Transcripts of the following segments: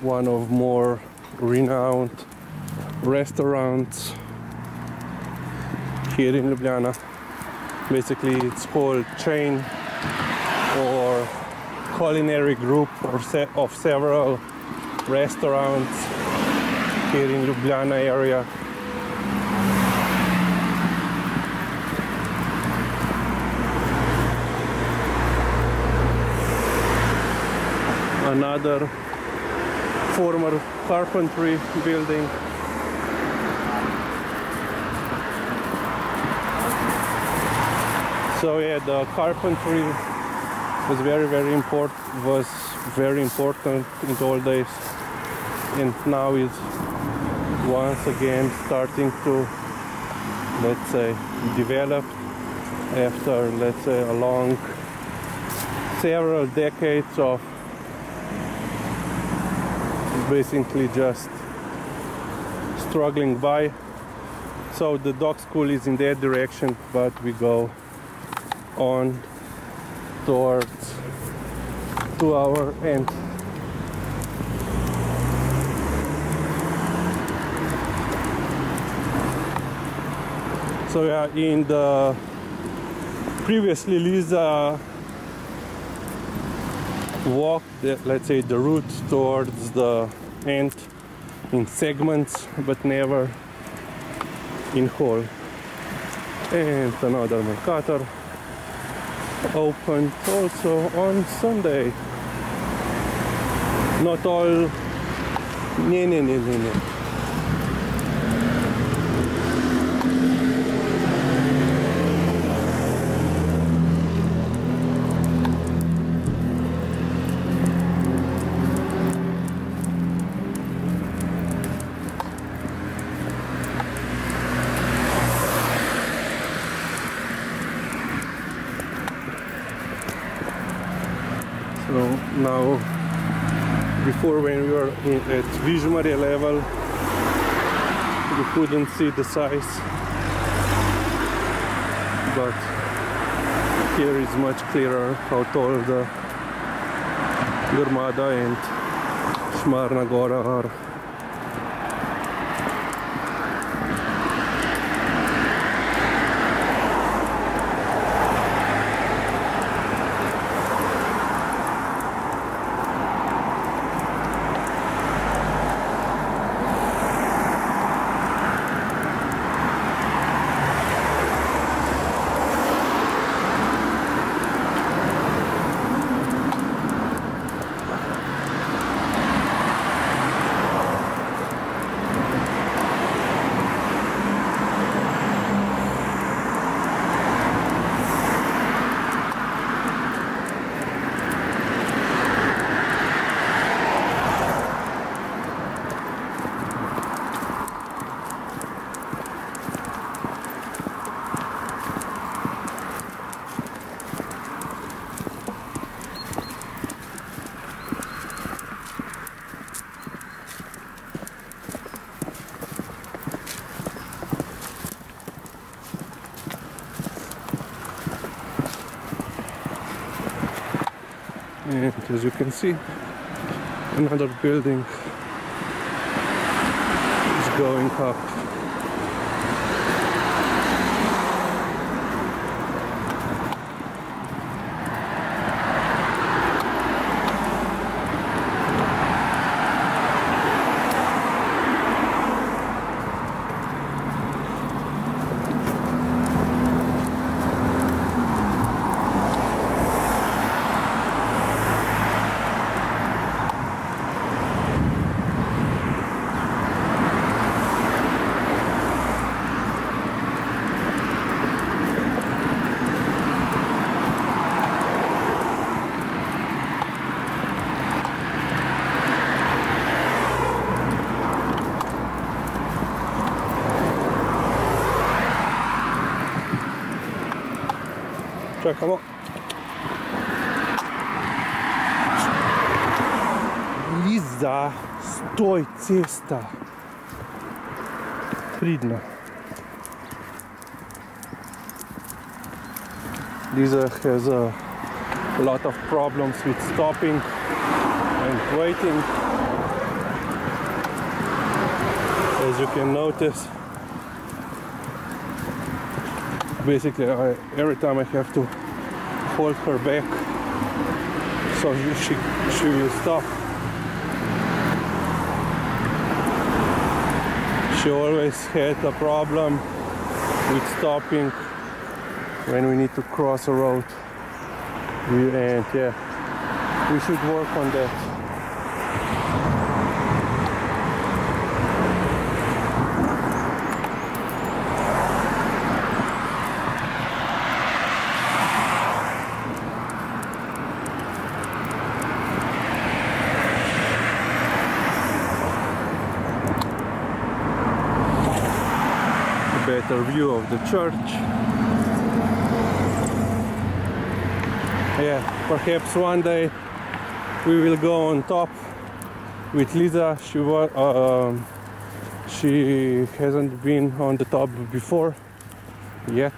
one of more renowned restaurants here in Ljubljana. Basically, it's called chain or culinary group of several restaurants here in Ljubljana area. Another former carpentry building. So yeah, the carpentry was very important in the old days, and now is once again starting to, let's say, develop after, let's say, a long several decades of basically just struggling by. So the dog school is in that direction, but we go on towards to our end. So yeah, in the previously Liza walked let's say the route towards the end in segments, but never in whole. And another Mercator opened also on Sunday. Not all. No. So now, before when we were at Vizhmarje level, you couldn't see the size, but here is much clearer how tall the Grmada and Šmarna Gora are. And as you can see, another building is going up. Čekamo. Liza, stoj, cesta. Pridna. Liza has a lot of problems with stopping and waiting. as you can notice. Basically, every time I have to hold her back so she will stop. She always had a problem with stopping when we need to cross a road. And yeah, we should work on that. Better view of the church. Yeah, perhaps one day we will go on top with Liza. She hasn't been on the top before yet.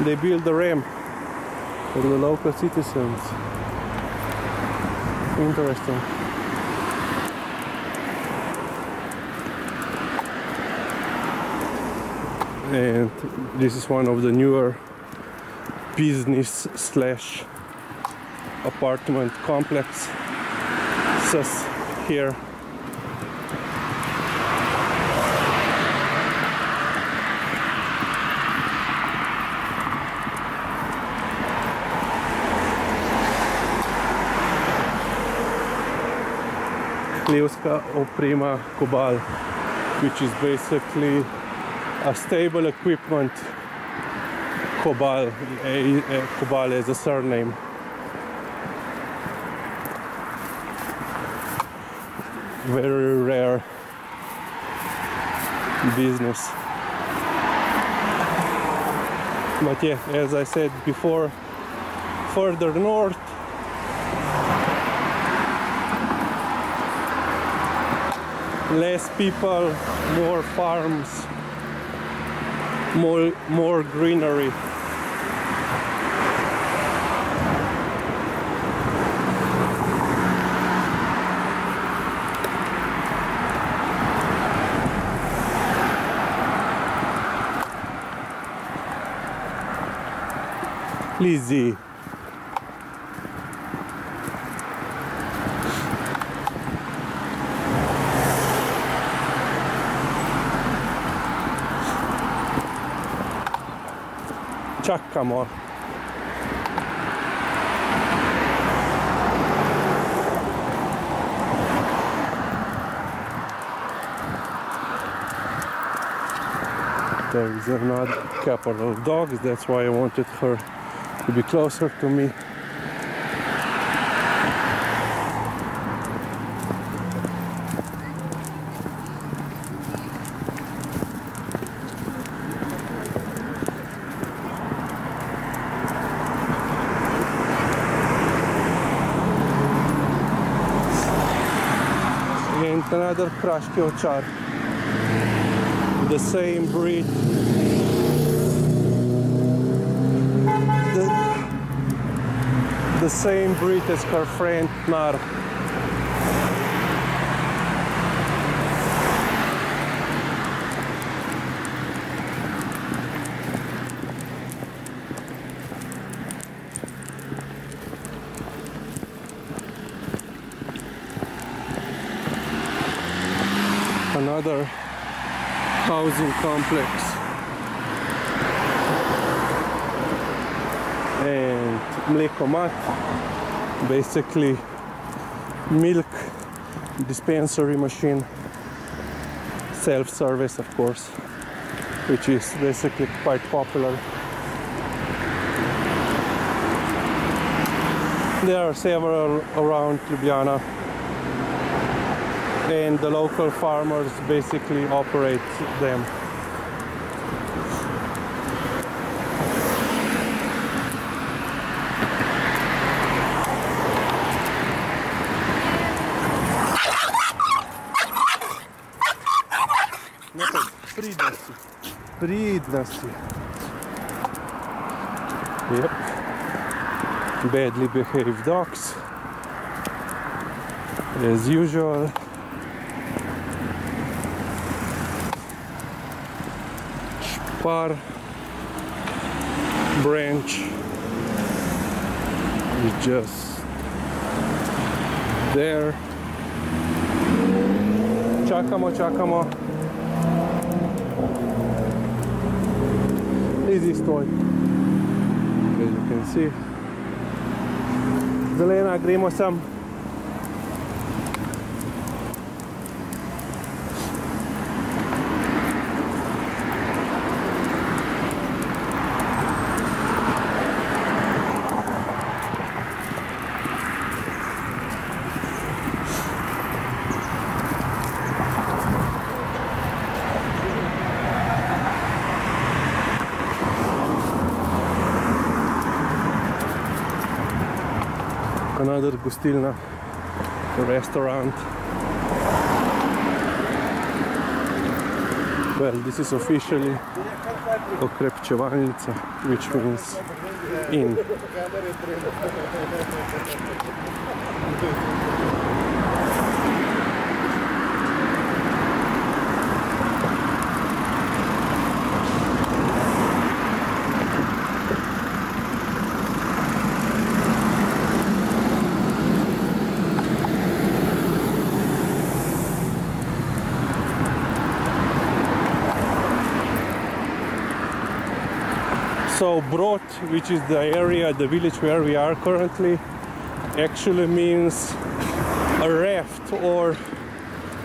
They built the ramp for the local citizens. Interesting. And this is one of the newer business slash apartment complexes here. Hlivska oprema Kobal, which is basically a stable equipment. Kobal, Kobal is a surname. Very rare business. But yeah, as I said before, further north less people, more farms, more greenery. Liza. Čakamo. There is another couple of dogs, that's why I wanted her to be closer to me. And another Kraški ovčar, the same breed. The same breed as her friend Nar. Another housing complex. And mlekomat, basically milk dispensary machine, self-service of course, which is basically quite popular. There are several around Ljubljana, and the local farmers basically operate them. Pridna si. Yep. Badly behaved dogs, as usual. Spar branch is just there. Čakamo, čakamo. Easy stoj. As you can see. Zelena, gremo sem. Another gostilna, restaurant. Well, this is officially okrepčevalnica, which means inn. So Brod, which is the area, the village where we are currently, actually means a raft, or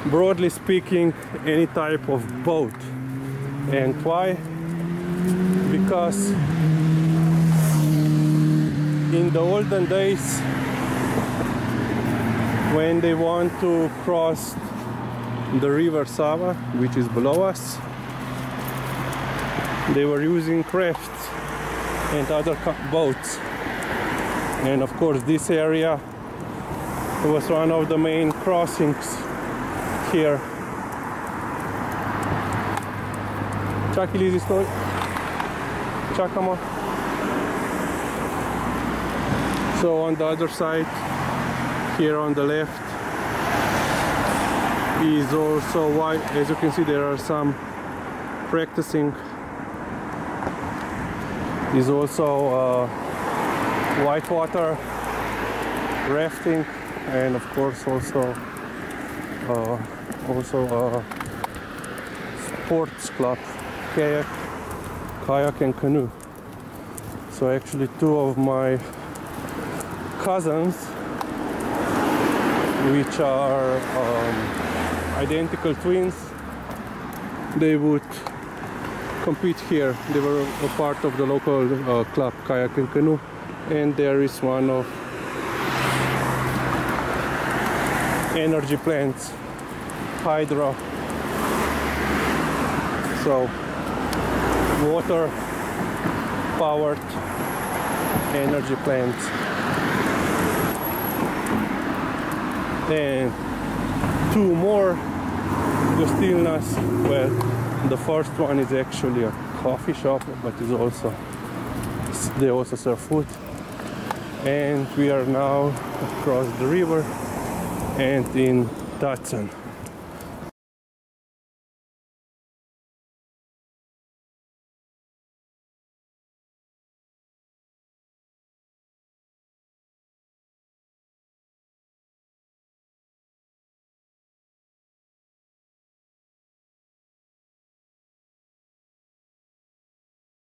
broadly speaking, any type of boat. And why? Because in the olden days, when they want to cross the river Sava, which is below us, they were using crafts and other boats. And of course this area was one of the main crossings here. Čak Liza stoj. Čakamo. So on the other side, here on the left, is also why, as you can see, there are some practicing. Is also whitewater rafting, and of course also sports club, kayak and canoe. So actually two of my cousins, which are identical twins, they would compete here. They were a part of the local club, kayak and canoe, and there is one of energy plants, hydro. So water powered energy plants. And two more gostilnas. Well, the first one is actually a coffee shop, but they also serve food. And we are now across the river and in Tatsan.